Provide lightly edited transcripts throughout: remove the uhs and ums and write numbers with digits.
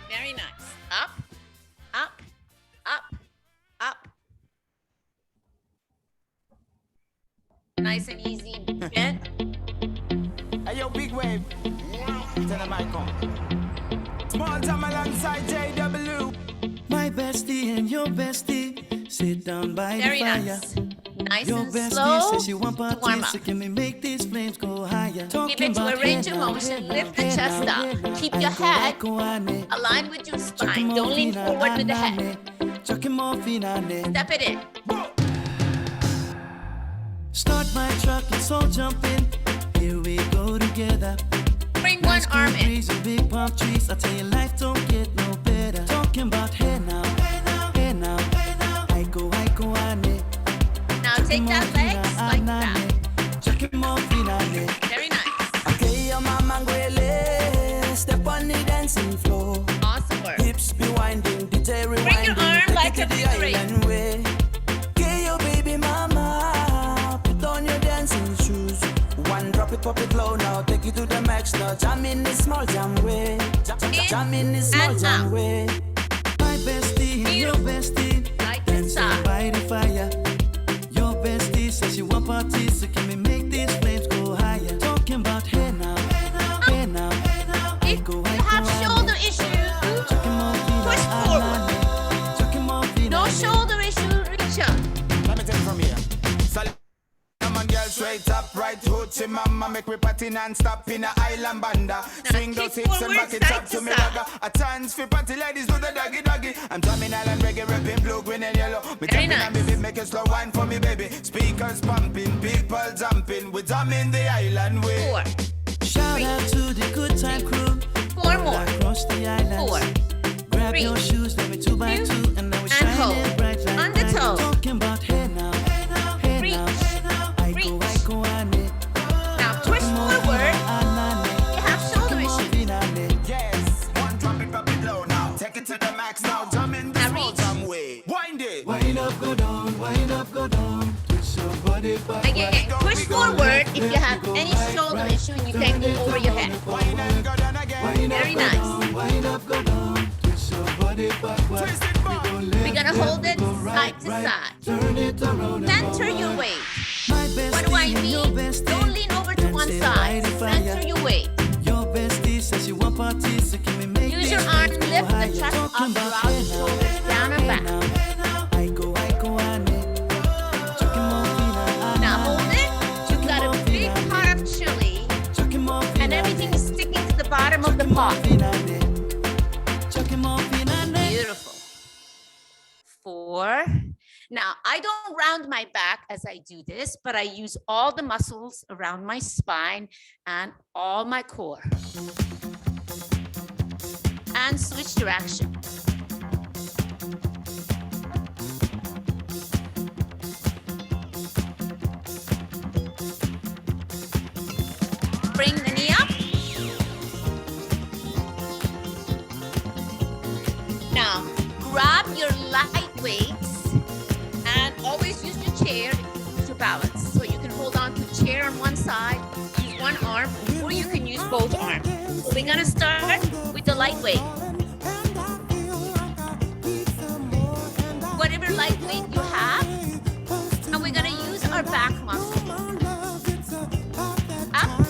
Very nice. Up, up, up, up. Nice and easy. Bent. Hey, yo, big wave. Tell them I come. Small time alongside JW. My bestie and your bestie sit down by Very the fire. nice. Nice Your and bestie slow says she want to warm parties, up. so can we make these flames go higher? Keep Talking it to a about range of head now, motion. head Lift the now, chest head up. now, Keep I your go, head I go, ane. aligned with your Chuck spine. him Don't off lean in a forward with the head. ane. Chuck him off in a ane. Step it in. Start my truck, let's all jump in. Here we go together. Bring one Nice cool arm in. breeze and big palm trees. I tell you, life don't get no better. Talking about hey now, hey now, hey now, hey now. I go, ane. Now take that leg like that. Chuck him off in a ane. Very nice. Okay, your mama ngwele. Step on the dancing floor. Awesome work. Hips be winding, DJ rewinding. Bring your arm Take like it a to the figure eight. island way. Okay, your baby mama. Put on your dancing shoes. One drop it, pop it low now. Take it to the max now. Jam in this small jam way. Jam in this small and jam out. way. My bestie and your bestie Like this dancing side. by the fire. Your bestie says she want parties, so can we make these flames go higher? Talking about hey now, hey now, hey now, hey now. I If go, you I have go, shoulder ane. issues, Chuck him off in push a forward. ane. Chuck him off in No a ane. shoulder issue, reach up. Let me take it from here. Solid. Come on, girl, straight up, right hoochie mama. Make me party non-stop in a island banda. Swing those kick hips and forward, back it side up to to me side. ragga. A chance for party ladies do the doggy doggy. I'm drumming island reggae, rapping blue, green and yellow. Me Very tapping and nice. baby, make a slow wine for me, baby. Speakers pumping, people jumping. We drumming the island way. 4. Shout out to the good time crew 4 more. across the island. 4. Grab 3. your shoes, let me 2 by 2, and now we're And shining hold. bright like On the diamonds. toe. Talking about hey now, hey now, hey Reach. now, hey now. I Reach. go, ane. Now twist forward. You have shoulder issues. Yes, one drop it low now. Take it to the max now. Drumming the Now small reach. jam way. Wind it. Wind up, go down, wind up, go down. Twist your body backward. Again, push forward if you have any shoulder issue and you can't go over your head. Wind and go down again. Very nice. Wind up, go down. Twist your body backward. Twist it back. We're gonna hold it side to side. Turn it around and Center go your right. weight. My What do I bestie and your mean? bestie Don't lean over to one dancing side. by the fire. Center your weight. Your bestie says you want parties, so can we make Use these your arm to flames go lift the higher? chest up, Talking draw about the hey now, shoulders hey down now, and hey back. now, hey now. I go, ane. Chuck him off in a Now ane. hold it. You've got a big pot of chili Chuck him off in and a everything ane. is sticking to the bottom of the pot. Chuck him off in a ane. Chuck him off in a ane. Beautiful. 4. Now, I don't round my back as I do this, but I use all the muscles around my spine and all my core. And switch direction. Bring the knee up. Now, grab your light weights and always use your chair to balance. So you can hold on to a chair on one side, use one arm, or you can use both arms. So we're gonna start with the light weight. Whatever light weight you have, and we're gonna use our back muscle. Up.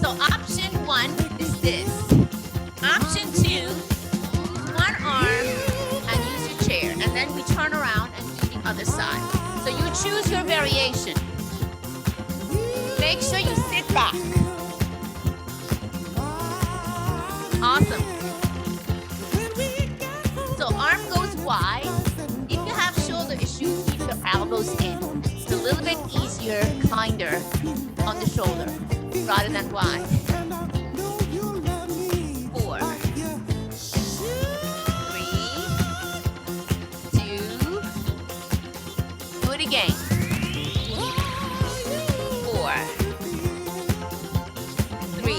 So option 1 is this. Option 2, use one arm and use your chair. And then we turn around and do the other side. So you choose your variation. Make sure you sit back. Awesome. So arm goes wide. If you have shoulder issues, keep your elbows in. It's a little bit easier, kinder on the shoulder rather than wide. 4, 3, 2, do it again. 4, 3,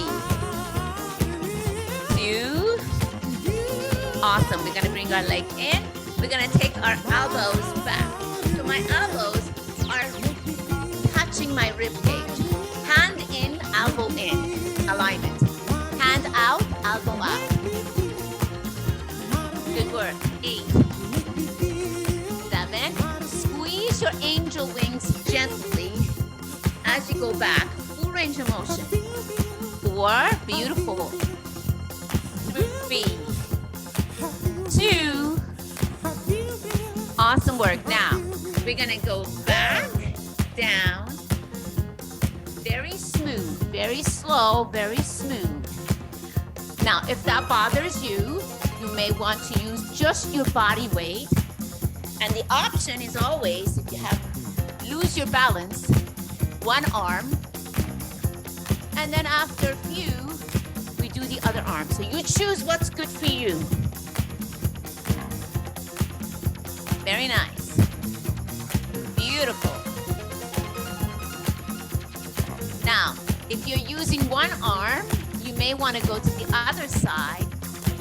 Awesome. We're gonna bring our leg in. We're gonna take our elbows back. So my elbows are touching my rib cage. Hand in, elbow in. Alignment. Hand out, elbow out. Good work. 8, 7. Squeeze your angel wings gently as you go back. Full range of motion. 4. Beautiful. 3, 2. Awesome work. Now, we're gonna go back, down. Very smooth, very slow, very smooth. Now, if that bothers you, you may want to use just your body weight. And the option is always, if you have, lose your balance, one arm. And then after a few, we do the other arm. So you choose what's good for you. Very nice. Beautiful. Now, if you're using one arm, you may want to go to the other side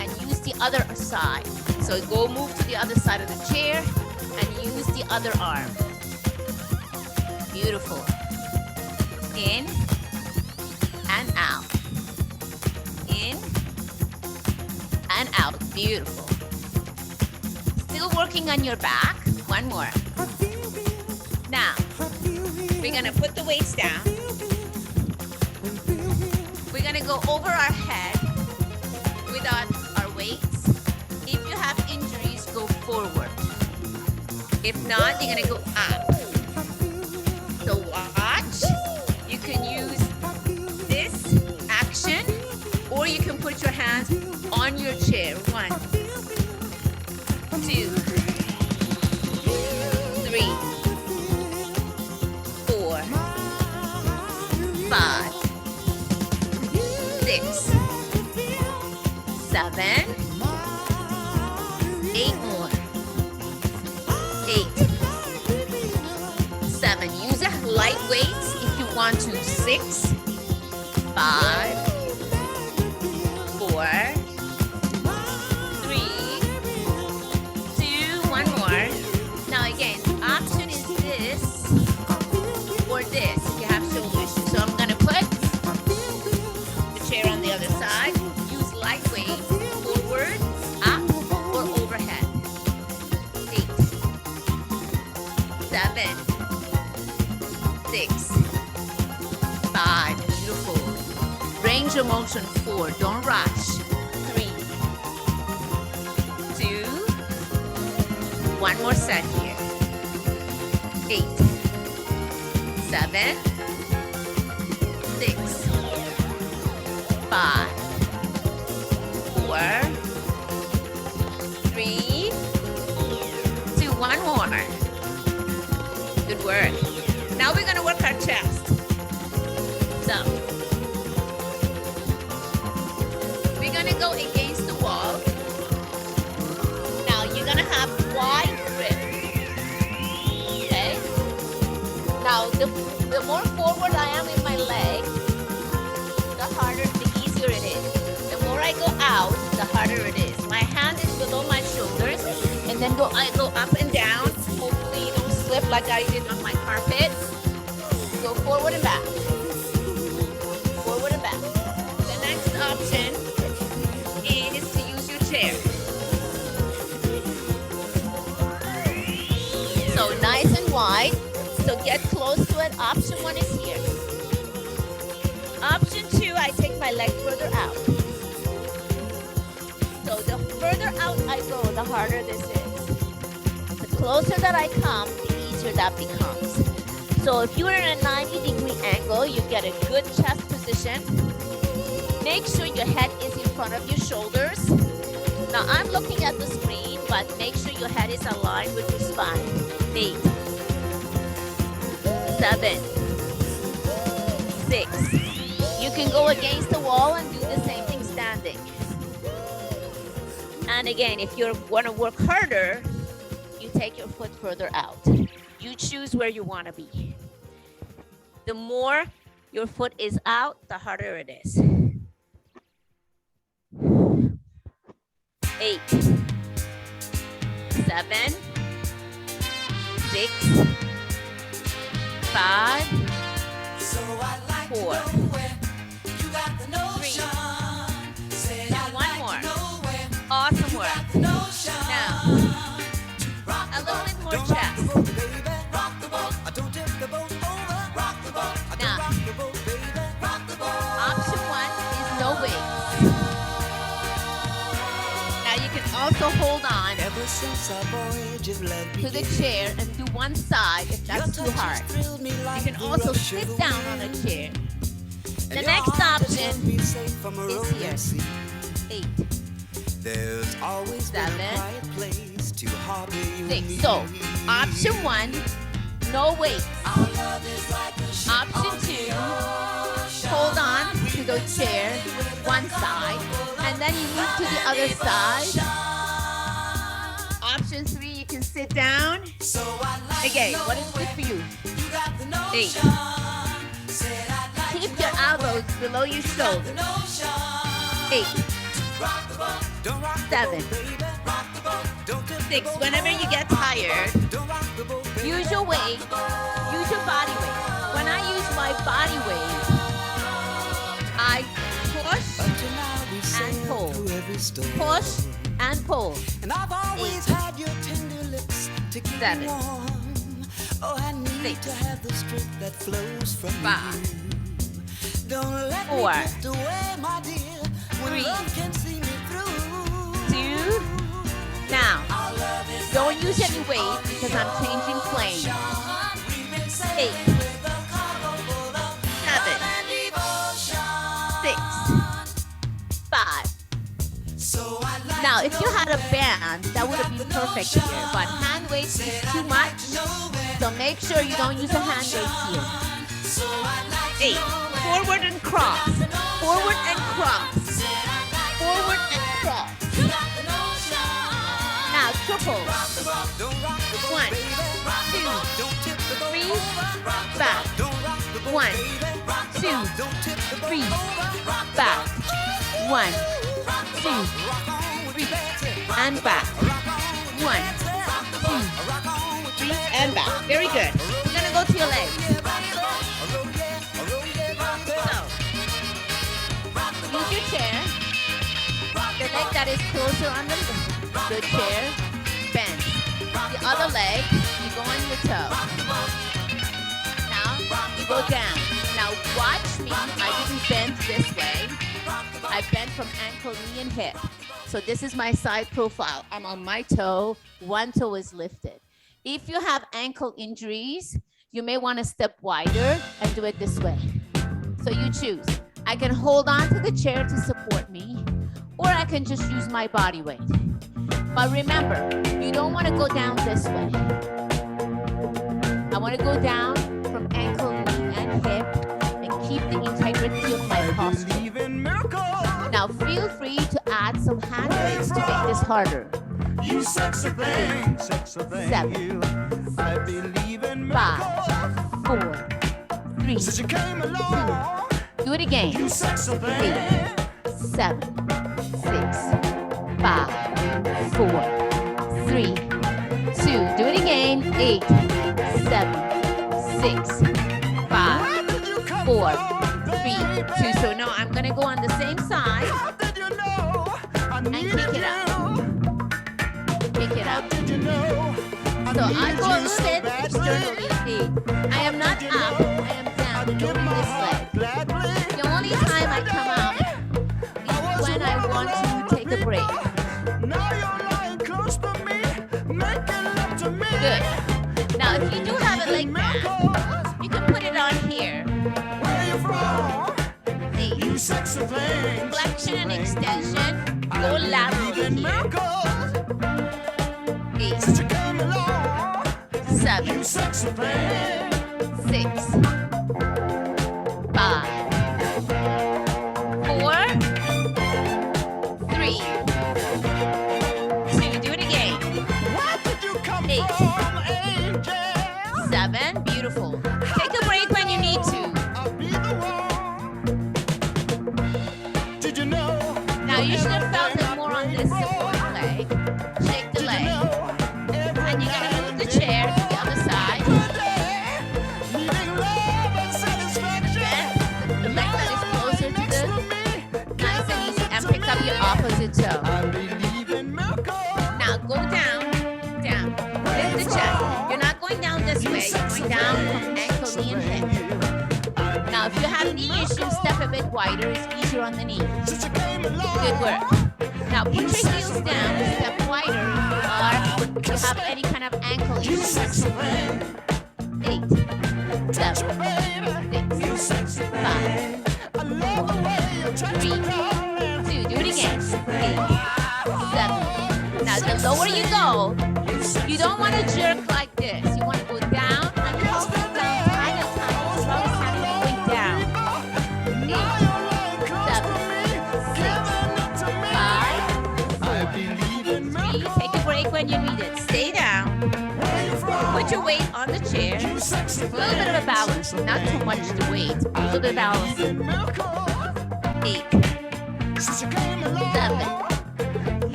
and use the other side. So go move to the other side of the chair and use the other arm. Beautiful. In and out. In and out. Beautiful. Still working on your back. One more. Now, we're gonna put the weights down. We're gonna go over our head without our weights. If you have injuries, go forward. If not, you're gonna go up. So watch. You can use this action, or you can put your hands on your chair. 1, 2, 3, 4, 5, 6, 7, 8 more. 8, 7. Use a light weights if you want to. 6, 5, 4, 3, 2, one more. Now again, option is this or this if you have shoulder issues. So I'm gonna put the chair on the other side. Use light weight, forward, up, or overhead. 8, 7, 6, 5. Beautiful. Range of motion. 4. Don't rush. 3, 2. One more set here. 8, 7, 6, 5, 4, 3, 2. One more. Good work. Now we're gonna work our chest. So we're gonna go against the wall. Now you're gonna have wide grip. Okay? Now the more forward I am in my leg, the harder, the easier it is. The more I go out, the harder it is. My hand is below my shoulders, and then I go up and down. Hopefully you don't slip like I did on my carpet. Go forward and back. Forward and back. The next option is to use your chair. So nice and wide. So get close to it. Option 1 is here. Option 2, I take my leg further out. So the further out I go, the harder this is. The closer that I come, the easier that becomes. So if you are in a 90-degree angle, you get a good chest position. Make sure your head is in front of your shoulders. Now I'm looking at the screen, but make sure your head is aligned with your spine. 8, 7, 6. You can go against the wall and do the same thing standing. And again, if you want to work harder, you take your foot further out. You choose where you want to be. The more your foot is out, the harder it is. 8, 7, 6, 5, 4, 3. Now one more. Awesome work. Now, a little bit more chest. Now, option 1 is no weight. Now you can also hold on to the chair and do one side if that's too hard. You can also sit down on a chair. The next option is here. 8, There's always 7, a quiet place to harbor you. 6. So, option 1, no weights. Option 2, hold on to the chair, one side, and then you move to the other side. Option 3, you can sit down. Again, what is good for you? 8. Keep your elbows below your shoulders. 8, 7, 6. Whenever you get tired, use your weight, use your body weight. When I use my body weight, I push and pull. Push and pull. And I've always had your tender lips to keep 7, me warm. Oh, I need 6, to have the strength that flows from 5, you. Don't let 4, me drift away, my dear, when 3, love can see me through. 2. Now, don't use any weight because I'm changing plane. 8, 7, 6, 5. Now, if you had a band, that would have been perfect here. But hand weights is too much, so make sure you don't use a hand weight here. 8, forward and cross. Forward and cross. Forward and cross. Now, triple. 1, 2, 3, back. 1, 2, 3, back. 1, 2, 3, and back. 1, 2, 3, and back. Very good. We're gonna go to your legs. So, use your chair. The leg that is closer on the chair, bend. The other leg, you go on your toe. Now, you go down. Now, watch me. I didn't bend this way. I bent from ankle, knee, and hip. So this is my side profile. I'm on my toe. One toe is lifted. If you have ankle injuries, you may want to step wider and do it this way. So you choose. I can hold on to the chair to support me, or I can just use my body weight. But remember, you don't want to go down this way. I want to go down from ankle, knee, and hip and keep the integrity of my posture. Now feel free to add some hand weights to make this harder. You sexy thing, sexy thing. 7, I believe in 5, 4, 3, Since you came along, 2. Do it again. you sexy 8, thing. 7, 6, 5, 4, 3, 2. Do it again. 8, 7, 6, 5, 4, 3, 2. So now I'm gonna go on the same side How did you know I and needed kick it you? up. Kick it How up. did you know So I needed go a you little so bit badly? externally. 8. I am not up. I am down. I'd give Don't my this heart leg. gladly. The only time I come out is when I want to take a break. Now you're lying close to me, making love to me. Good. Now, if you do have a leg band, you can put it on here. Where you from? 8. You sexy thing. Flexion and extension. Go lateral Even here. miracles. 8, Since you came along, 7, you sexy thing. 6, 5, 4, 3, 2. Do it again. Where did you come 8, from, angel? 7. Beautiful. Take a break when you need to. I'll be the one. Did you know? Now, you should have felt it more on this support leg. Shake the Did you leg. know? then you're gonna move the chair to the other side. Then the leg that is closer to the nice and easy, and pick up your opposite toe. Now go down, down. Lift the chest. You're not going down this way. You're going down from ankle, knee, and hip. Now, if you have knee issues, step a bit wider. It's easier on the knee. Good work. Now, put your heels down and step wider or if you have any kind of ankle issues. 8, 7, 6, 5, 4, 3, 2. Do it again. 8, 7. Now, the lower you go, you don't want to jerk like this. You want to go down and up and down, kind of time. As long as having going down. 8, 7, 6, 5, 4, 3. Take a break when you need it. Stay down. Put your weight on the chair. A little bit of a balance, not too much the weight. A little bit of balance. 8, 7, 6,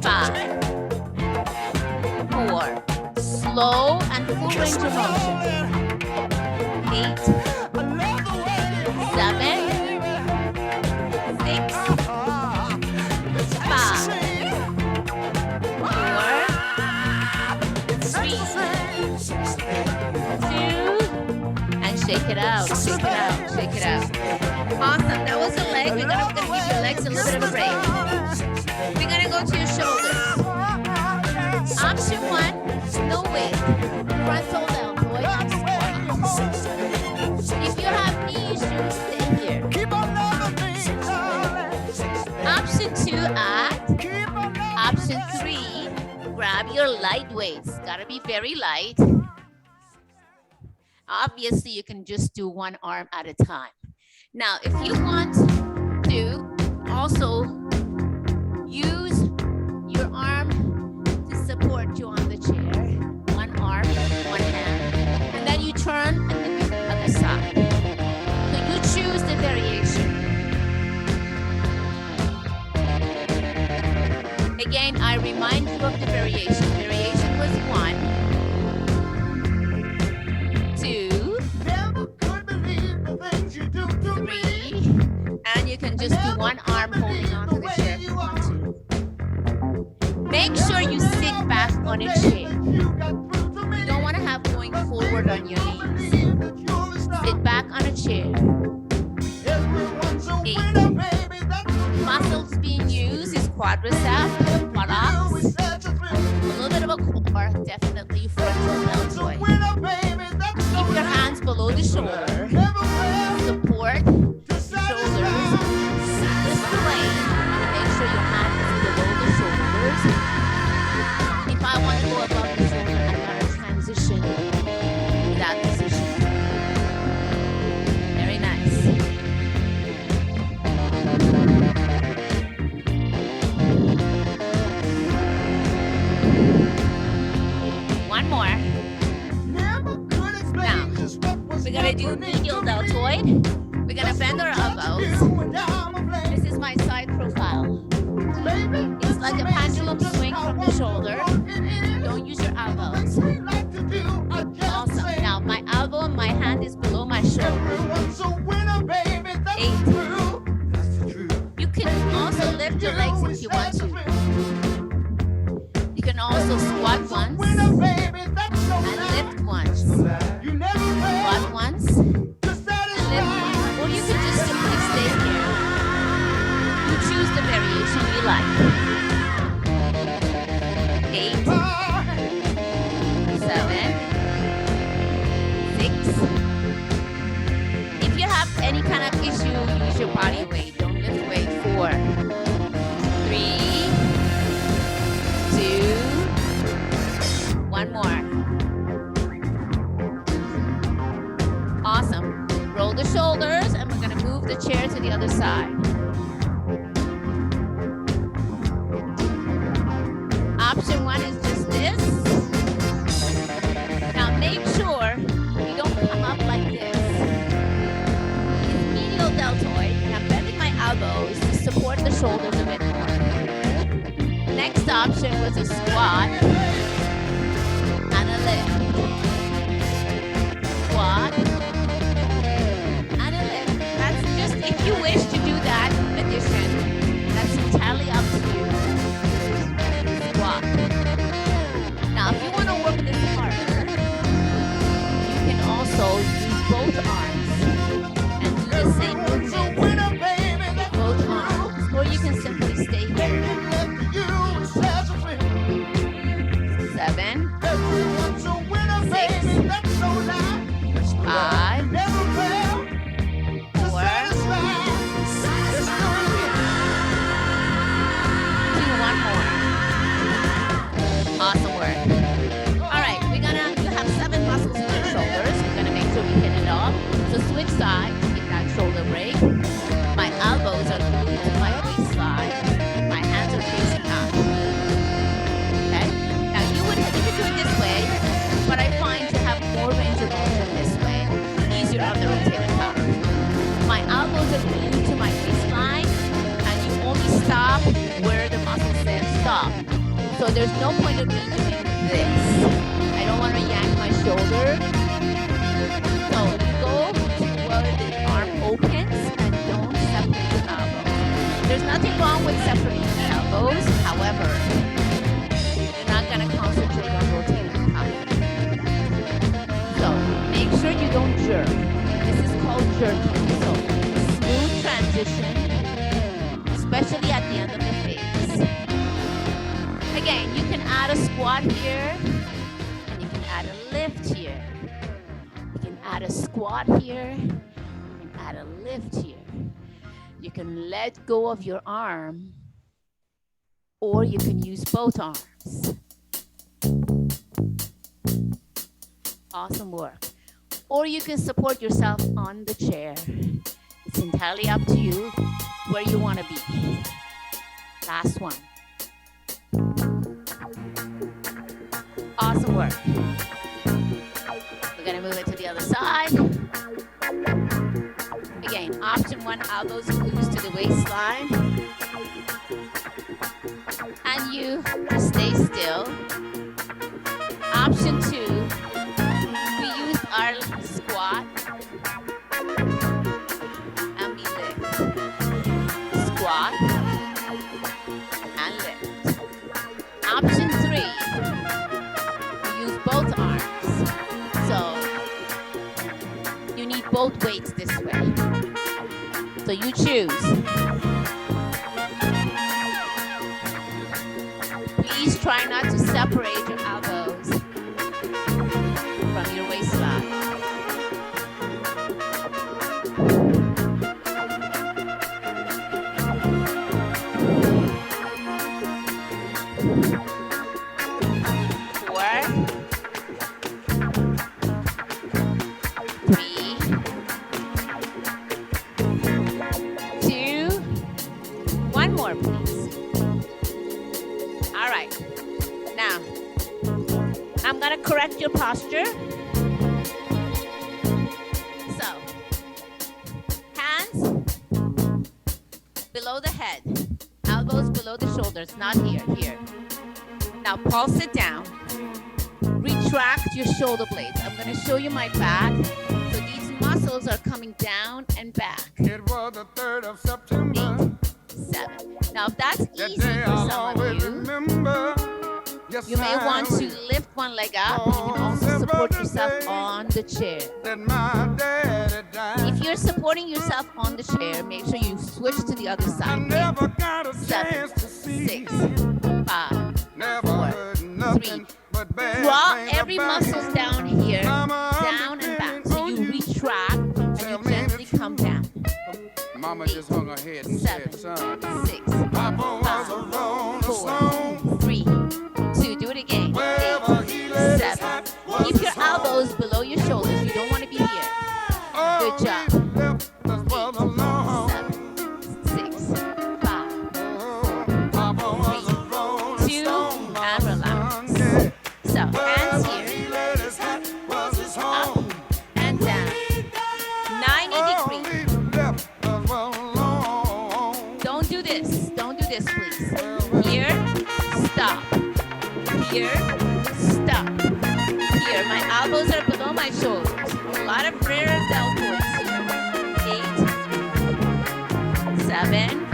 5, 4. Slow and full range of motion. 8, 7, 6, 5, 4, 3, 2, and shake it out, shake it out, shake it out. Awesome, that was the leg. We're gonna give your legs a little bit of a break. We're gonna go to your shoulders. Option 1, no weight. Frontal deltoid and squat. If you have knee issues, stay here. Option 2, act. Option 3, grab your light weights. Gotta be very light. Obviously, you can just do one arm at a time. Now, if you want to also use your arm to support you on the chair, one arm, one hand, and then you turn and then the other side. So you choose the variation. Again, I remind you of the variation. Variation was 1, 2, 3, and you can just do one arm holding onto the chair if you want to. Make sure you sit back on a chair. You don't want to have going forward on your knees. Sit back on a chair. 8. Muscles being used is quadriceps, buttocks, a little bit of a core, definitely frontal deltoid. Keep your hands below the shoulder. Support the shoulders. Lift the weight. Make sure your hand is below the shoulders. If I want to go above the shoulder, I gotta transition to that position. Very nice. One more. Now, we're gonna do medial deltoid. We're gonna bend our elbows. This is my side profile. It's like a pendulum swing from the shoulder. Don't use your elbows. Awesome. Now, my elbow and my hand is below my shoulder. 8. You can also lift your legs if you want to. You can also squat once and lift once. Squat once and lift once. Or you can just simply stay here. You choose the variation you like. 8, 7, 6. If you have any kind of issue, use your body weight. Don't lift weight. 4, 3, 2, 1 more. Awesome. Roll the shoulders, and we're gonna move the chair to the other side. Option 1 is just this. Now make sure you don't come up like this. It's medial deltoid, and I'm bending my elbows to support the shoulders a bit more. Next first option was a squat and a lift. Squat and a lift. That's just if you wish to do that addition, that's entirely up to you. Squat. Now, if you want to work this harder, you can also use both arms and do the same movement with both arms. Or you can simply stay here. 7, 6, 5, 4, 2, 1 more. Awesome work. All right, you have 7 muscles in your shoulders. We're gonna make sure we hit it all. So switch sides, get that shoulder break. My elbows are glued to my waistline. My hands are facing up. Okay? Now you could do it this way, but I find to have more range of motion this way, easier on the rotator cuff. My elbows are glued to my waistline, and you only stop where the muscle says stop. So there's no point of me doing this. I don't want to yank my shoulder. So you go to where the arm opens and don't separate the elbows. There's nothing wrong with separating the elbows. However, you're not going to concentrate on rotating the cuff. So make sure you don't jerk. This is called jerking. So smooth transition, especially at the end of the phase. Again, you can add a squat here, and you can add a lift here. You can add a squat here, you can add a lift here. You can let go of your arm, or you can use both arms. Awesome work. Or you can support yourself on the chair. It's entirely up to you where you want to be. Last one. Awesome work. We're gonna move it to the other side. Again, option 1, elbows glued to the waistline. And you stay still. Option 2, we use our squat and we lift. Squat and lift. Option 3, both arms. So you need both weights this way. So you choose. Please try not to separate your elbows from your waistline. Correct your posture. So, hands below the head, elbows below the shoulders, not here, here. Now pulse it down. Retract your shoulder blades. I'm going to show you my back. So these muscles are coming down and back. It was the 3rd of September. 8, 7. Now if that's easy for some of you, you may want to lift one leg up. You can also support yourself on the chair. If you're supporting yourself on the chair, make sure you switch to the other side. 7, 6, 5, 4, 3. Draw every muscle down here, down and back. So you retract and you gently come down. Mama 8, just hung her head and 7, said, son, 6, 5, 4, 3, 2. Do it again. 8, 7. Keep your elbows below your shoulders. You don't want to be here. Good job. 8, 7, 6, 5, 4, 3, 2, and relax. So hands here, up and down. 90 degrees. Don't do this, please. Here, stop. stop. Here, stop. Here, my elbows are below my shoulders. A lot of rear deltoids here. 8, 7,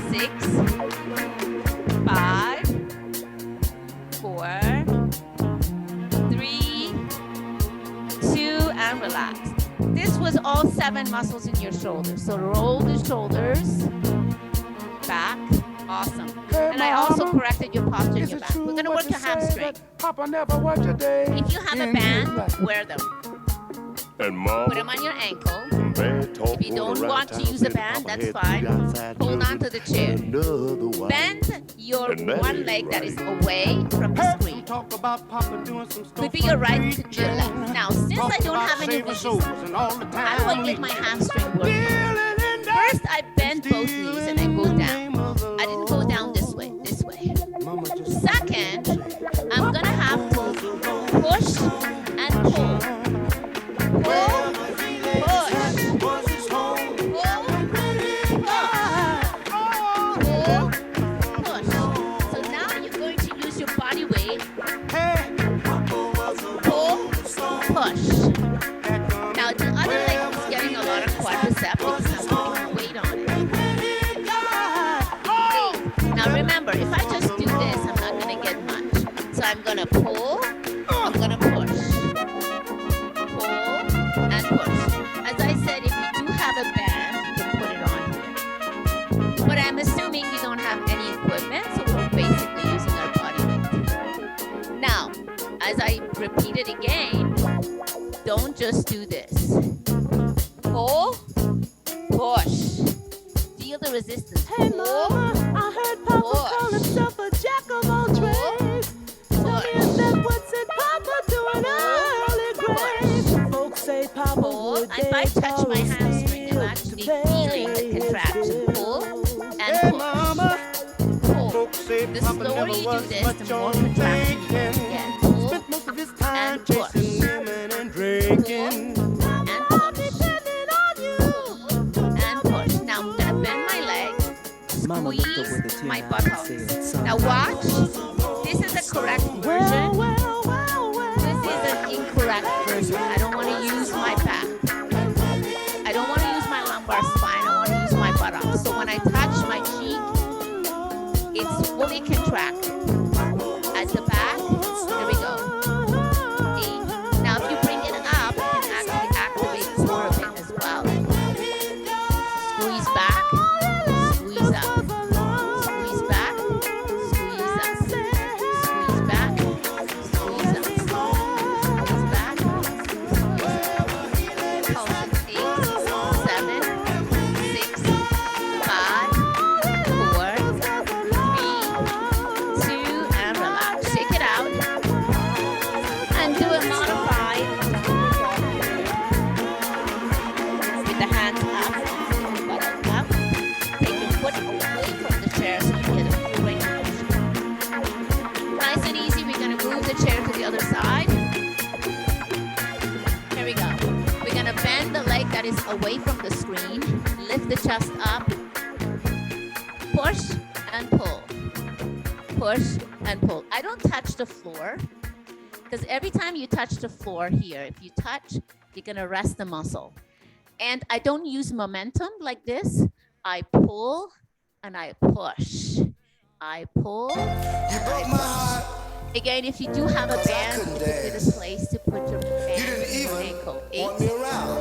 6, 5, 4, 3, 2, and relax. This was all 7 muscles in your shoulders. So roll the shoulders back. Awesome. And I also corrected your posture in your back. We're going to work your hamstring. Papa never watch a day. If you have a band, wear them. And Mom, Put them on your ankle. bad talk If you don't around want to town, use a said band, Papa that's had to fine. be outside Hold doing on to the chair. another one. Bend your And that one ain't leg that is right. away from the screen. Talk about Papa doing some stuff Could be your right, could be your left. Now, since I don't have any vision, how do I get my hamstring working? First, I bend both knees and I go down. I didn't go down this way, this way. Second, I'm gonna have to push and pull. Pull, push. Pull, push. So now you're going to use your body weight. Pull, push. Now the other leg is getting a lot of quadricep because I'm putting weight on it. Now remember, if I just do this, I'm not gonna get much. So I'm gonna pull, I'm gonna push. Pull and push. As I said, if you do have a band, you can put it on here. But I'm assuming you don't have any equipment, so we're basically using our body weight. Now, as I repeat it again, don't just do this. Pull, push. Feel the resistance. Hey Pull, mama, I heard Papa call push. himself a jack of all trades. Tell me if push. that what's it Papa doing early grades. Folks say Papa Pull, would and if I touch my hamstring, I'm actually feeling the contraction. Pull and push. Pull. The slower you do this, the more contraction you get. Pull and push. Pull and push. And push. Now I'm gonna bend my leg, squeeze my buttocks. Now watch. This is a correct version. This is an incorrect version. I don't want to use my back. I don't want to use my lumbar spine. I want to use my buttocks. So when I touch my cheek, it's fully contracted. At the back, there we go. Now if you bring it up, you can actually activate more of it as well. Squeeze back, squeeze up. Squeeze back, squeeze up. Squeeze back, squeeze up. Squeeze back, squeeze up. Pulse. 8, 7, 6, 5, 4, 3, 2, and relax. Shake it out. And do a modified with the hands up, buttock up. Take your foot away from the chair so you get a full range of motion. Nice and easy. We're going to move the chair to the other side. Here we go. We're going to bend the leg that is away from the screen. Lift the chest up. Push and pull. Push and pull. I don't touch the floor. Because every time you touch the floor here, if you touch, you're going to rest the muscle. And I don't use momentum like this. I pull and I push. I pull. You broke my heart. Again, if you do have a band, it's a good place to put your You band didn't on your even ankle. want me 8, around.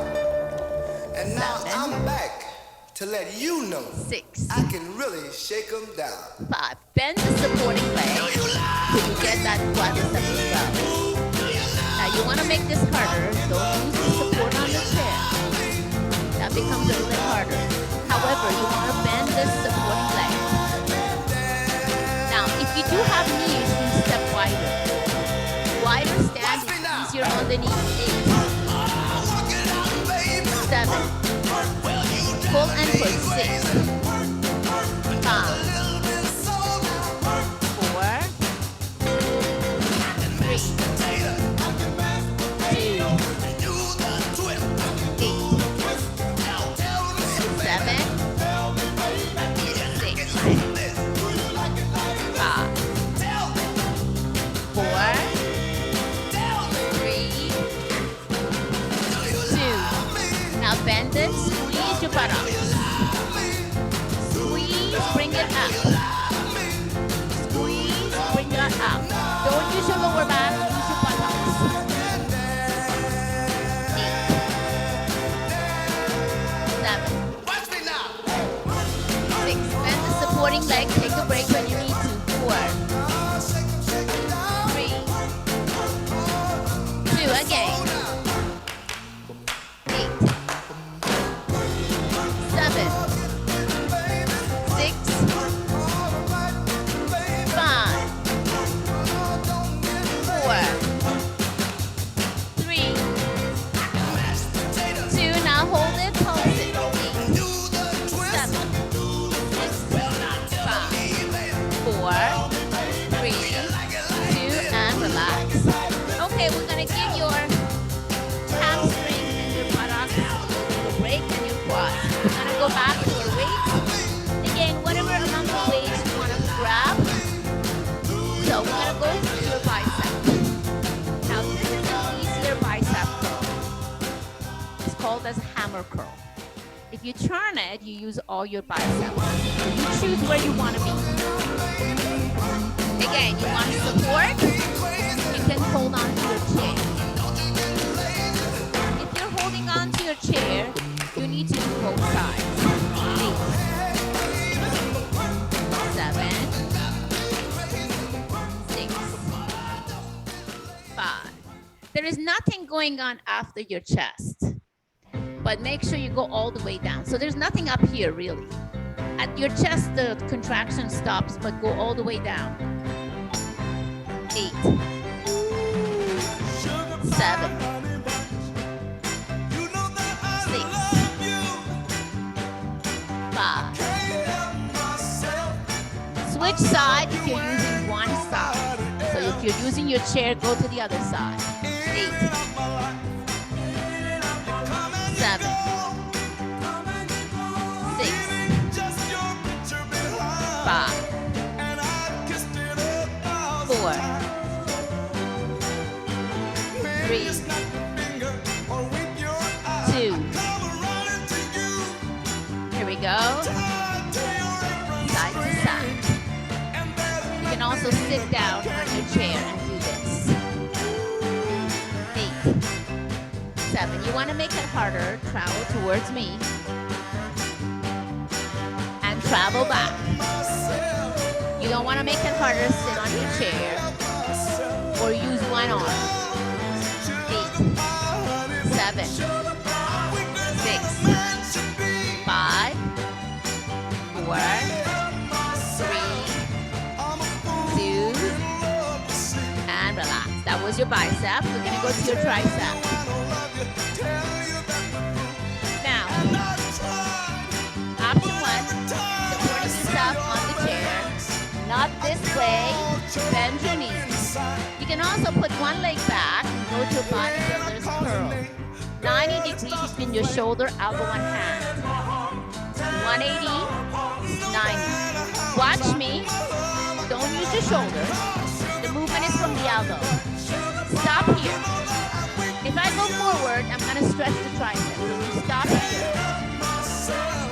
And now 7, I'm back to let you know 6, I can really shake them down. 5. Bend the supporting leg till you get that quadricep as well. Now you want to make this harder. Don't use the support on the chair. That becomes a little bit harder. However, you want to bend this supporting leg. Now, if you do have knees, you step wider. Wider stand is easier on the knees. 8, 7. Pull and push. 6, 5, 4, 3, 2, 8, 7, 6, 5, buttocks. Squeeze, bring it up. Squeeze, bring it up. Don't use your lower back, use your buttocks. 8, 7, 6. Bend the supporting leg. Take a break when you need to. 4, 3, 2. Again. 8, 7, 6, 5, 4, 3, 2. Now hold it, pulse it. 8, 7, 6, 5, 4, 3, 2, and relax. Okay, we're gonna give your hamstring and your buttocks a break and your quads. We're gonna go back to our weights. Again, whatever amount of weights you wanna grab. So we're gonna go to your bicep. Now this is an easier bicep curl. It's called as hammer curl. If you turn it, you use all your biceps. So you choose where you wanna be. Again, you want support, you can hold on to your chair. If you're holding on to your chair, you need to do both sides. 8, 7, 6, 5. There is nothing going on after your chest, but make sure you go all the way down. So there's nothing up here really. At your chest, the contraction stops, but go all the way down. 8, 7, 6, 5. Switch side if you're using one side. So if you're using your chair, go to the other side. 8, 7, 6, 5, 4, 3, 2. Here we go. Side to side. You can also sit down on your chair and do this. 8, 7. You want to make it harder. Travel towards me. And travel back. You don't want to make it harder. Sit on your chair. Or use one arm. 8, 7, 6, 5, 4, 3, 2, and relax. That was your bicep. We're gonna go to your tricep. Now, option 1, supporting yourself on the chair. Not this way. Bend your knees. You can also put one leg back and go to a bodybuilder's curl. 90 degrees between your shoulder, elbow, and hand. 180, 90. Watch me. Don't use your shoulder. The movement is from the elbow. Stop here. If I go forward, I'm going to stretch the tricep. So you stop here.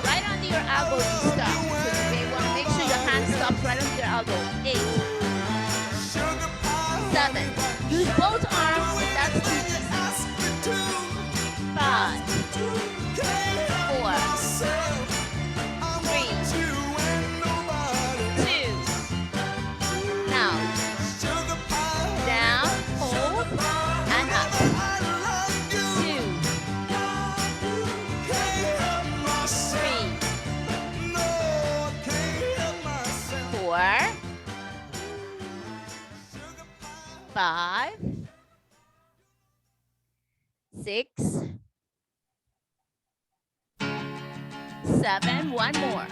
Right under your elbow, you stop. So you may want to make sure your hand stops right under your elbow. 8, 7. Use both arms if that's too easy. 5, 4, 3, 2. Now, down, hold, and up. 2, 3, 4, 5, 6, 7. One more.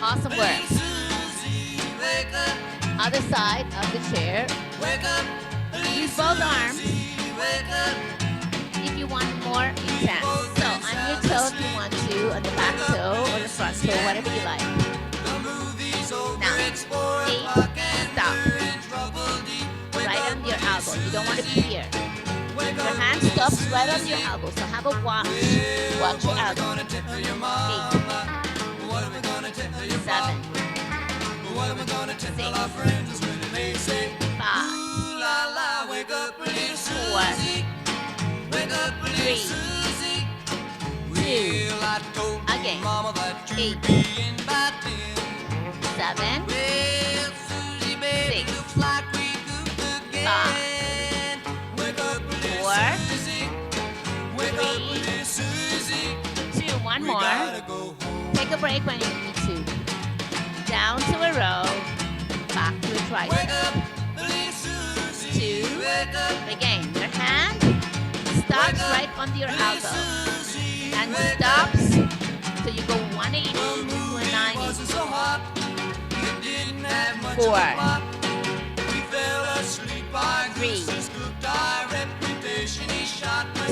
Awesome work. Other side of the chair. Use both arms if you want more intense. So on your toe if you want to, on the back toe or the front toe, whatever you like. Now, 8, stop. Right under your elbow. You don't want to be here. Your hand stops right on your elbow. So have a watch. Watch your elbow. 8, 7, 6, 5, 4, 3, 2, again. 8, 7, 6, 5, 4, 3, 2, one more. Take a break when you need to. Down to a row. Back to a tricep. 2. Again, your hand starts right under your elbow and stops. So you go 180 to a 90. 4, 3,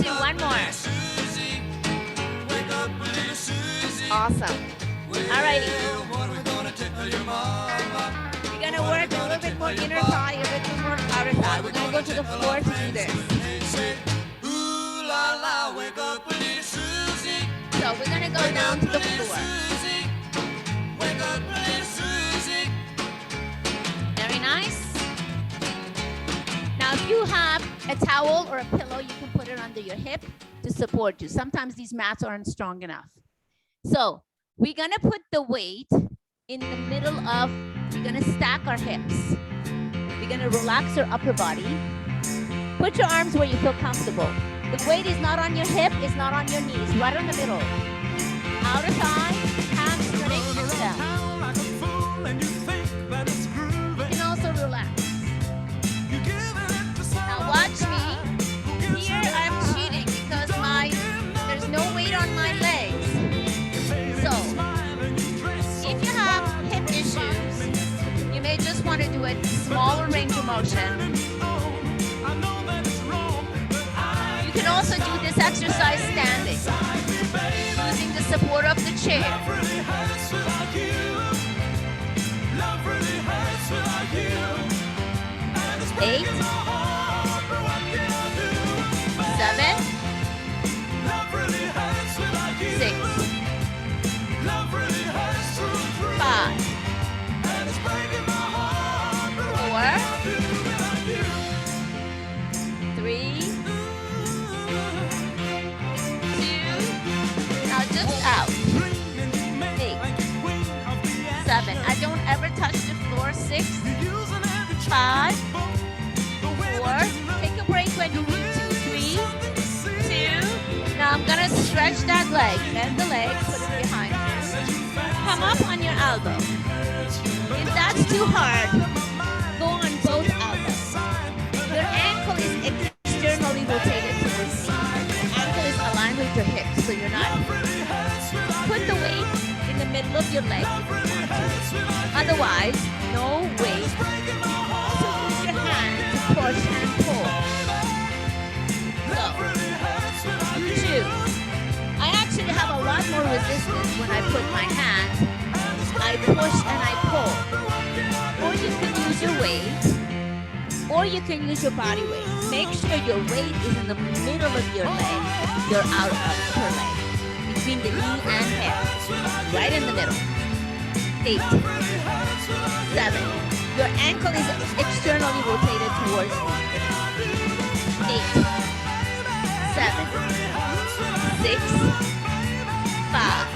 2, one more. Awesome. Alrighty. We're gonna work a little bit more inner thigh, a little more outer thigh. We're gonna go to the floor to do this. So we're gonna go down to the floor. Very nice. Now if you have a towel or a pillow, you can put it under your hip to support you. Sometimes these mats aren't strong enough. So we're gonna put the weight in the middle of, we're gonna stack our hips. We're gonna relax your upper body. Put your arms where you feel comfortable. The weight is not on your hip, it's not on your knees, right in the middle. Outer thigh, hamstring, and down. You can also relax. Now watch me. Here I'm cheating because there's no weight on my legs. So, if you have hip issues, you may just want to do a smaller range of motion. You can also do this exercise standing, using the support of the chair. 8, 7, 6, 5, 4, 3, 2, now just out. 8, 7, I don't ever touch the floor. 6, 5, 4, take a break when you need to. 3, 2, now I'm gonna stretch that leg, bend the leg, put it behind you. Come up on your elbow. If that's too hard, go on both elbows. Your ankle is externally rotated towards you. Your ankle is aligned with your hips, so you're not. Put the weight in the middle of your leg if you want to. Otherwise, no weight. Also use your hand to push and pull. So, you choose. I actually have a lot more resistance when I put my hand. I push and I pull. Or you can use your weight, or you can use your body weight. Make sure your weight is in the middle of your leg, your upper leg, between the knee and hip, right in the middle. 8, 7, your ankle is externally rotated towards you. 8, 7, 6, 5,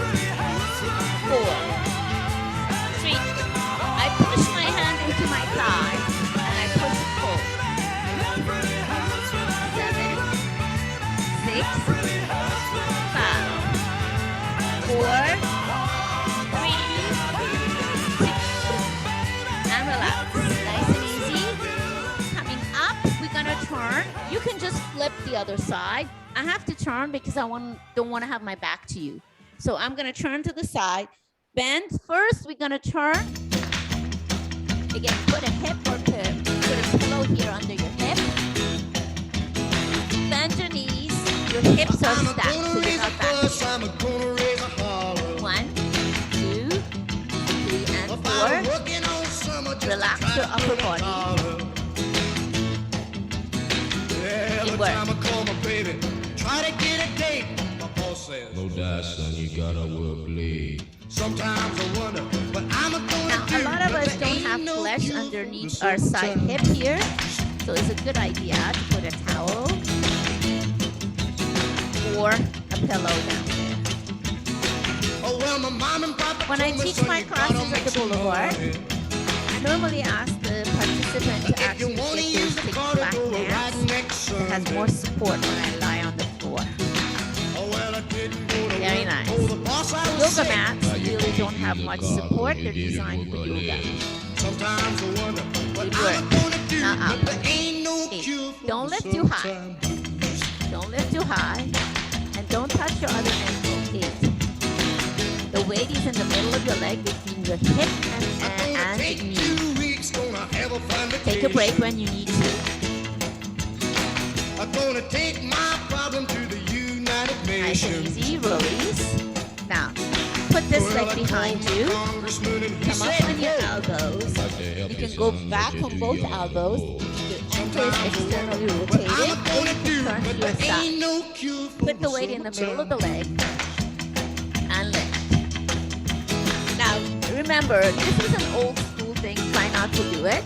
4, 3. I push my hand into my thigh and I push and pull. 7, 6, 5, 4, 3, 2, and relax. Nice and easy. Coming up, we're gonna turn. You can just flip the other side. I have to turn because I don't want to have my back to you. So I'm gonna turn to the side. Bend. First, we're gonna turn. Again, put a hip or put a pillow here under your hip. Bend your knees. Your hips are stacked, so you're not back. 1, 2, 3, and 4. Relax your upper body. It works. try to get a date. My boss says, no die, son, you gotta work late. Sometimes I wonder, but I'm gonna Now, a lot of us don't have flesh underneath our side hip here, so it's a good idea to put a towel or a pillow down there. Oh, well, my mom and papa When I told me, teach son, my you gotta classes at make the some Boulevard, money. I normally ask the participant to If you actually wanna get use those the thick car to black go mats riding next that has Sunday. more support when I lie on the floor. Oh, well, I didn't go to Very work. nice. Oh, the boss I was Yoga sick. mats really don't have much support. They're designed for yoga. Sometimes I wonder what Good work. I'm gonna do, Now up. but there ain't no 8. cure for Don't the lift too high. summertime. Don't lift too high. And don't touch your other ankle. 8. The weight is in the middle of your leg between your hip and Take knee. 2 weeks, gonna have a fun Take a break when you need to. I'm gonna take my problem to the United Nice and Nations. easy. Release. Now, put this leg behind you. Congressman and he Come up said, on your "Whoa." elbows. You can go back on both elbows. Your ankle is externally rotated. I'm gonna do, Turn to but your there side. ain't no cure for Put the weight in the middle of the leg and lift. Now, remember, this is an old school thing. Try not to do it.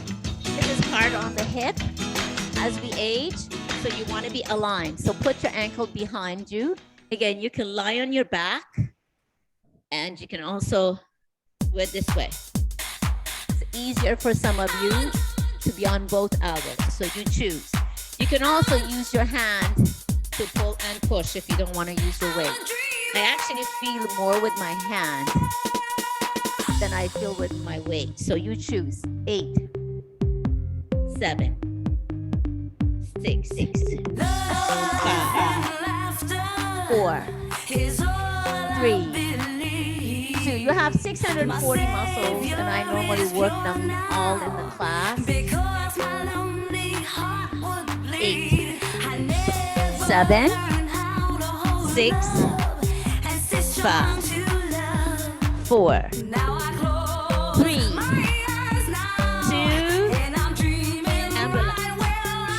This is hard on the hip as we age, so you want to be aligned. So put your ankle behind you. Again, you can lie on your back, and you can also do it this way. It's easier for some of you to be on both elbows, so you choose. You can also use your hand to pull and push if you don't want to use your weight. I actually feel more with my hand than I feel with my weight. So you choose. 8, 7, 6, 5, 4, 3, 2. You have 640 muscles, and I normally work them all in the class. 8, 7, 6, 5, 4, 3, 2, and relax.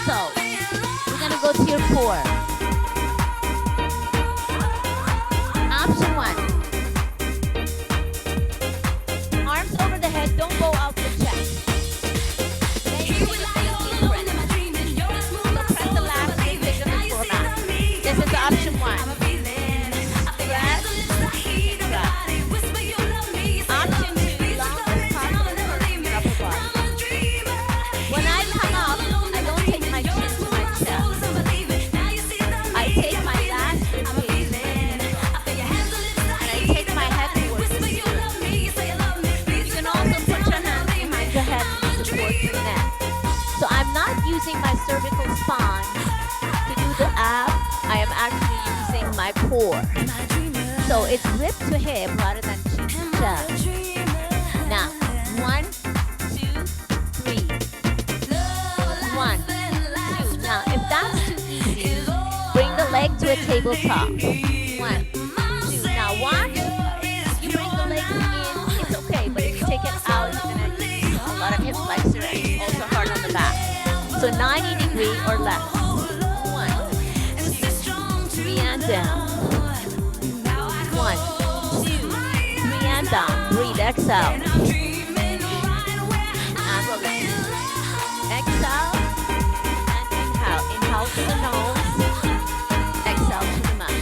So, we're gonna go to your core. Option 1. Arms over the head, don't go out the chest. Then you take a big deep breath. So press the last finger to the floor mat. This is option 1. Breath, breath. Option 2, long as possible for your upper body. When I come up, I don't take my chin to my chest. I take my last ribcage and I take my head towards the ceiling. You can also put your hands behind your head to support your neck. So I'm not using my cervical spine to do the ab. I am actually using my core. So it's rib to hip rather than chin to chest. Now, 1, 2, 3. 1, 2. Now, if that's too easy, bring the leg to a tabletop. 1, 2. Now, watch. You bring the leg in, it's okay, but if you take it out, you're gonna need a lot of hip flexor and also hard on the back. So 90 degree or less. 1, 2, 3 and down. 1, 2, 3 and down. Breathe, exhale. And relax. Exhale and inhale. Inhale to the nose. Exhale to the mouth.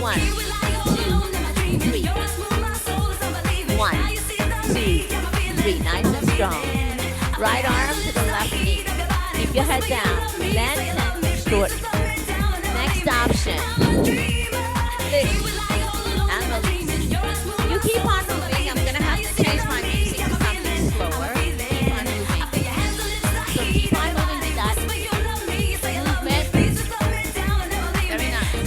1, 2, 3. 1, 2, 3. Nice and strong. Right arm to the left knee. Keep your head down. Length and short. Next option. Lift and release. You keep on moving. I'm gonna have to change my music to something slower. Keep on moving. So keep on moving with that movement. Very nice.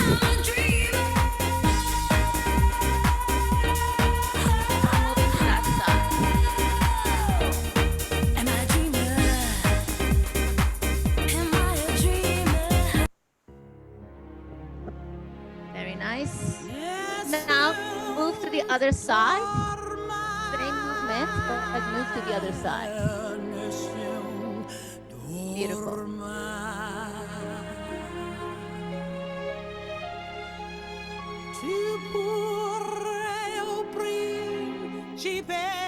Keep on moving to that side. Very nice. Now move to the other side. Same movement, but move to the other side. Beautiful.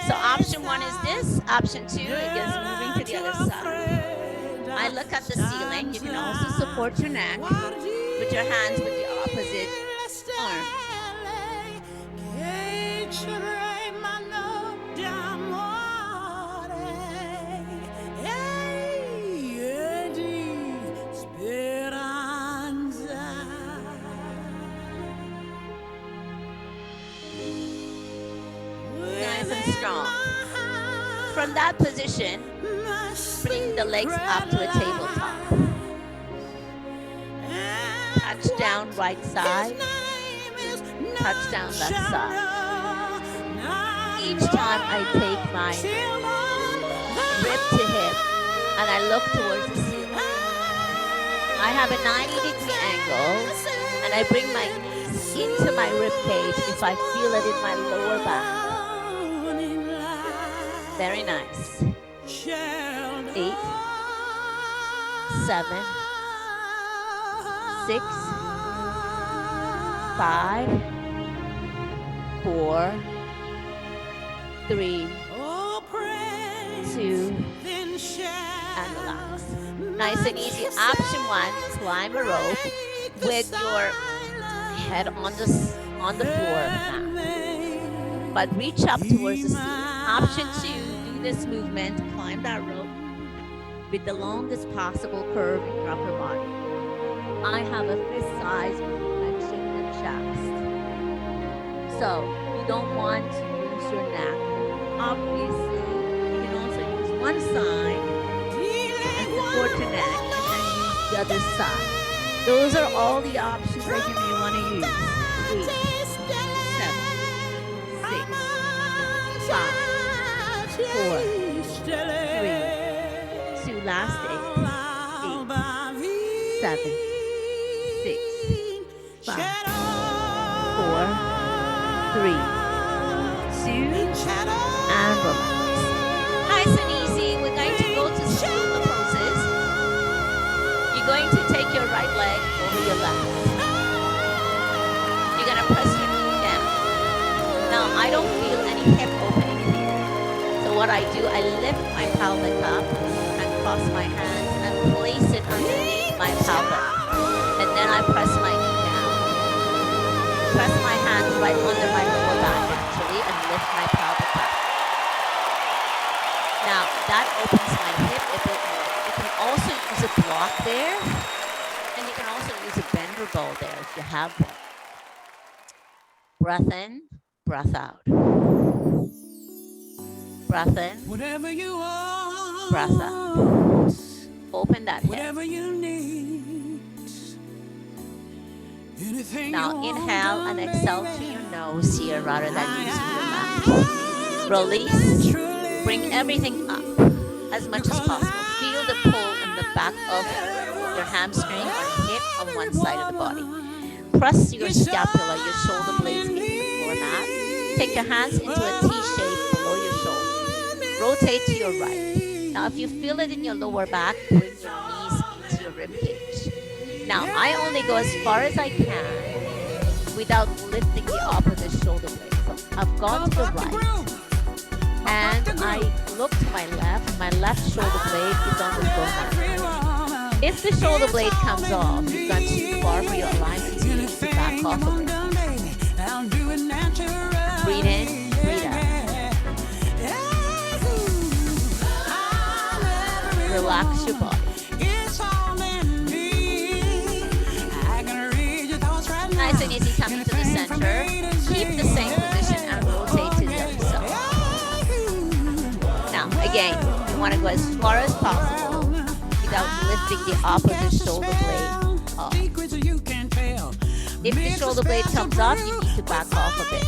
So option one is this. Option two is moving to the other side. I look at the ceiling. You can also support your neck with your hands with the opposite arm. Nice and strong. From that position, bring the legs up to a tabletop. Touch down right side, touch down left side. Each time I take my rib to hip and I look towards the ceiling, I have a 90-degree angle and I bring my knees into my rib cage if I feel it in my lower back. Very nice. 8, 7, 6, 5, 4, 3, 2, and relax. Nice and easy. Option one, climb a rope with your head on the floor now. But reach up towards the ceiling. Option two, do this movement, climb that rope with the longest possible curve in your upper body. I have a fist-sized flexion and chest. So you don't want to use your neck. Obviously, you can also use one side and support your neck and then use the other side. Those are all the options that you may want to use. 8, 7, 6, 5, 4, 3, 2, last 8, 7, 6, 5, 4, 3, 2, and relax. Nice and easy. We're going to go to some yoga poses. You're going to take your right leg over your left. You're going to press your knee down. Now, I don't feel any hip opening here. So what I do, I lift my pelvic up and cross my hands and place it underneath my pelvic. And then I press my knee down. Press my hands right under my lower back actually and lift my pelvic up. Now that opens my hip a bit more. You can also use a block there and you can also use a bender ball there if you have one. Breath in, breath out. Breath in, Whatever you want, breath out. Open that hip. whatever you need. Now inhale and exhale through your nose here rather than using your mouth. Release. Bring everything up as much as possible. Feel the pull in the back of your hamstring or hip on one side of the body. Press your scapula, your shoulder blades into the floor mat. Take your hands into a T shape below your shoulder. Rotate to your right. Now if you feel it in your lower back, bring your knees into your rib cage. Now, I only go as far as I can without lifting the opposite shoulder blade. So I've gone to the right and I look to my left. My left shoulder blade is on the floor mat. If the shoulder blade comes off, you've gone too far for your alignment, so you need to back off a bit. Breathe in, breathe out. Relax your body. Nice and easy coming to the center. Keep the same position and rotate to the other side. Now, again, you want to go as far as possible without lifting the opposite shoulder blade off. If the shoulder blade comes off, you need to back off a bit.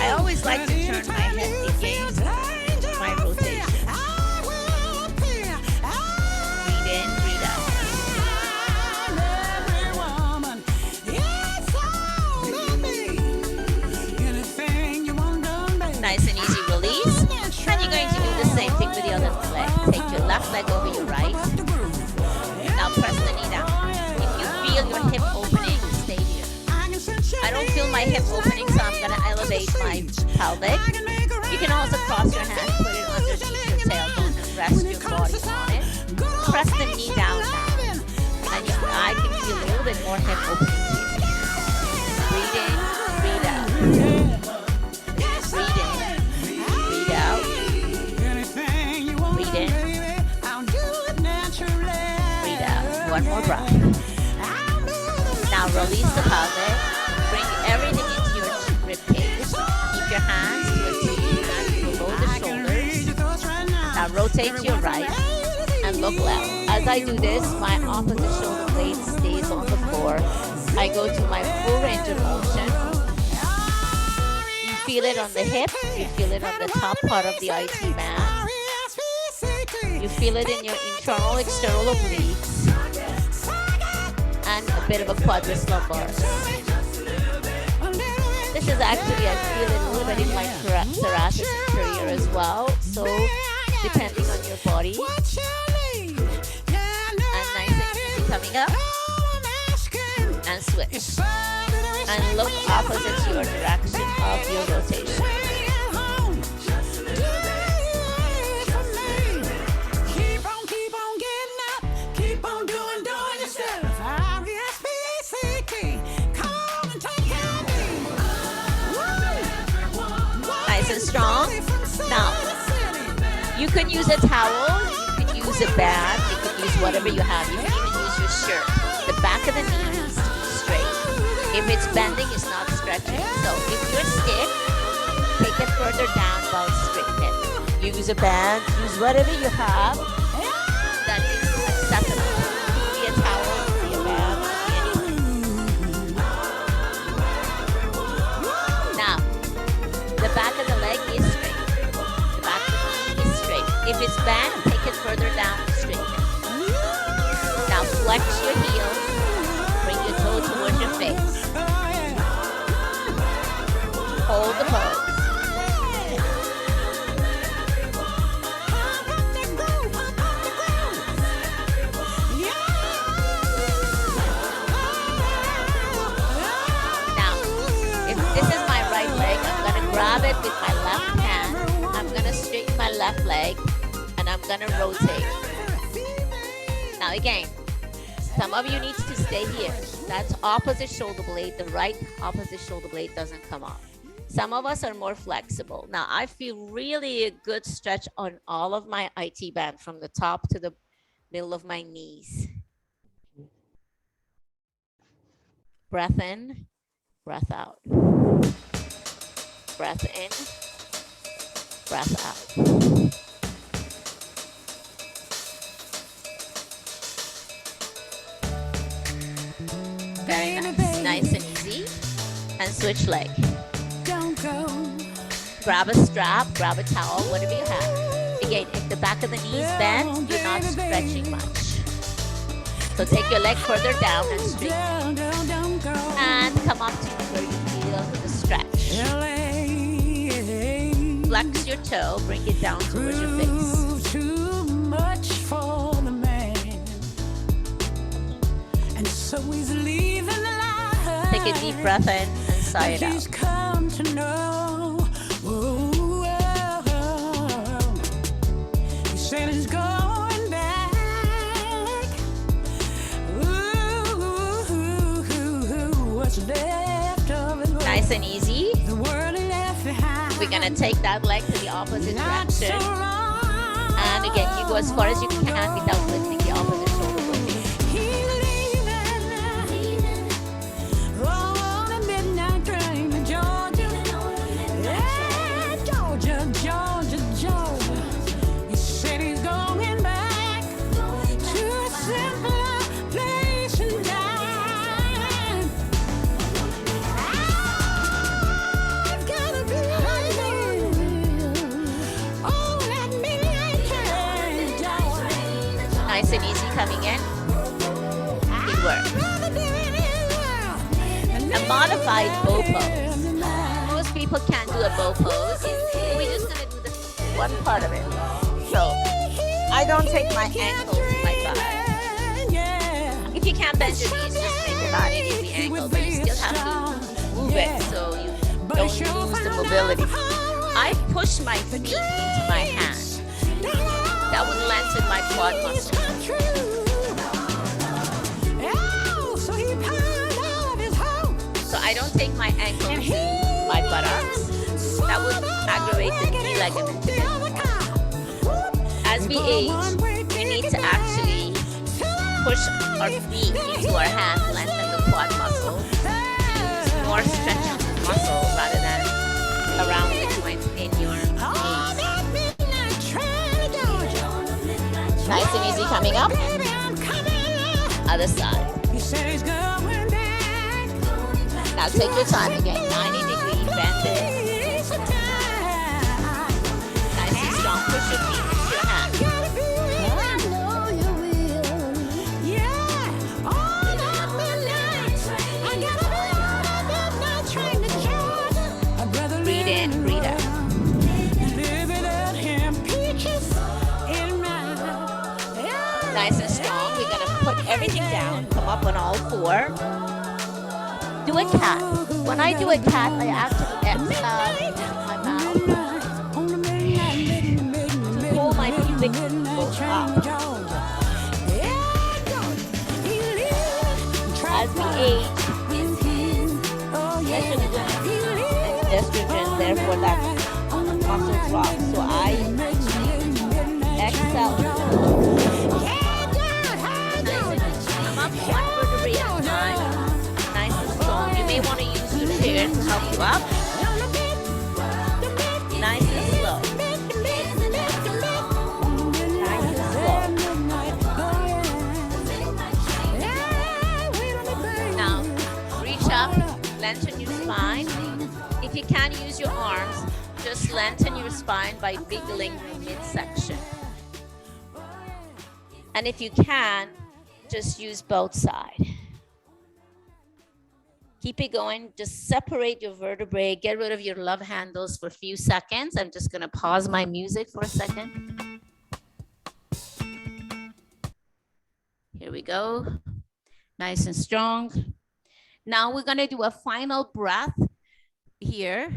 I always like to turn my head against my rotation. Breathe in, breathe out. Nice and easy release. And you're going to do the same thing with the other leg. Take your left leg over your right. Now press the knee down. If you feel your hip opening, stay here. I don't feel my hip opening, so I'm going to elevate my pelvic. You can also cross your hands, put it underneath your tailbone, and rest your body on it. Press the knee down now. And I can feel a little bit more hip opening here. Breathe in, breathe out. Breathe in, breathe out. Breathe in, breathe out. One more breath. Now release the pelvic. Bring everything into your rib cage. Keep your hands below the shoulders. Now rotate to your right and look left. As I do this, my opposite shoulder blade stays on the floor. I go to my full range of motion. You feel it on the hip. You feel it on the top part of the IT band. You feel it in your internal, external obliques. And a bit of a quadris lumbar. This is actually, I feel it a little bit in my thoracic interior as well. So, depending on your body. And nice and easy coming up. And switch. And look opposite to your direction of your rotation. Nice and strong. Now, you can use a towel, you can use a band, you can use whatever you have. You can even use your shirt. The back of the knee needs to be straight. If it's bending, it's not stretching. So if you're stiff, take it further down while straighten it. Use a band, use whatever you have that is accessible. It could be a towel, it could be a band, it could be anything. Now, the back of the leg is straight. The back of the knee is straight. If it's bent, take it further down and straighten it. Now flex your heels. Bring your toe towards your face. Hold the pose. Now, if this is my right leg, I'm going to grab it with my left hand. I'm going to straighten my left leg and I'm going to rotate. Now again, some of you need to stay here. That's opposite shoulder blade. The right opposite shoulder blade doesn't come off. Some of us are more flexible. Now I feel really a good stretch on all of my IT band from the top to the middle of my knees. Breath in, breath out. Breath in, breath out. Very nice. Nice and easy. And switch leg. Grab a strap, grab a towel, whatever you have. Again, if the back of the knee is bent, you're not stretching much. So take your leg further down and straighten. And come up to where you feel the stretch. Flex your toe, bring it down towards your face. Too much for the man. And so he's leaving the life. Take a deep breath in and sigh it out. Come to know. He said he's going back. What's left of it? Nice and easy. The world he left behind. We're gonna take that leg to the opposite direction. And again, you go as far as you can without lifting the opposite shoulder blade. Nice and easy coming in. Good work. A modified bow pose. Most people can't do a bow pose. We're just going to do the one part of it. So, I don't take my ankle to my thigh. If you can't bend your knees, just make your body to the ankle, but you still have to move it so you don't lose the mobility. I push my feet into my hand. That would lengthen my quad muscle. So I don't take my ankle to my buttocks. That would aggravate the knee ligament. As we age, we need to actually push our feet into our hands, lengthen the quad muscle, use more stretch of the muscle rather than around the joint in your knees. Nice and easy coming up. Other side. Now take your time again. 90-degree bend it. Nice and strong. Push your feet into your hands. Breathe in, breathe out. Nice and strong. We're going to put everything down. Come up on all four. Do a cat. When I do a cat, I actually exhale my mouth to pull my pubic muscles up. As we age, estrogen, therefore that muscle drops. So I exhale. Come up one vertebrae at a time. Nice and strong. You may want to use your chair to help you up. Nice and slow. Nice and slow. Now, reach up, lengthen your spine. If you can't use your arms, just lengthen your spine by wiggling the midsection. And if you can, just use both sides. Keep it going. Just separate your vertebrae. Get rid of your love handles for a few seconds. I'm just going to pause my music for a second. Here we go. Nice and strong. Now we're going to do a final breath here.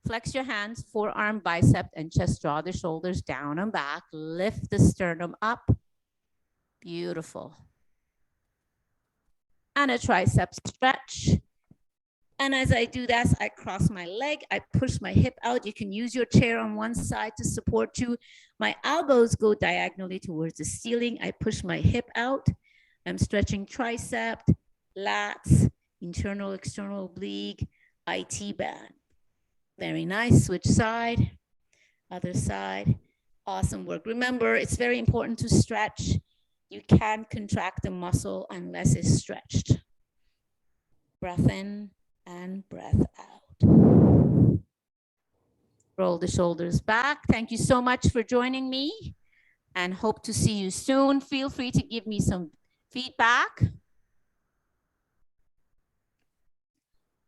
Flex your hands, forearm, bicep, and chest. Draw the shoulders down and back. Lift the sternum up. Beautiful. And a tricep stretch. And as I do that, I cross my leg. I push my hip out. You can use your chair on one side to support you. My elbows go diagonally towards the ceiling. I push my hip out. I'm stretching tricep, lats, internal, external oblique, IT band. Very nice. Switch side, other side. Awesome work. Remember, it's very important to stretch. You can't contract the muscle unless it's stretched. Breath in and breath out. Roll the shoulders back. Thank you so much for joining me and hope to see you soon. Feel free to give me some feedback.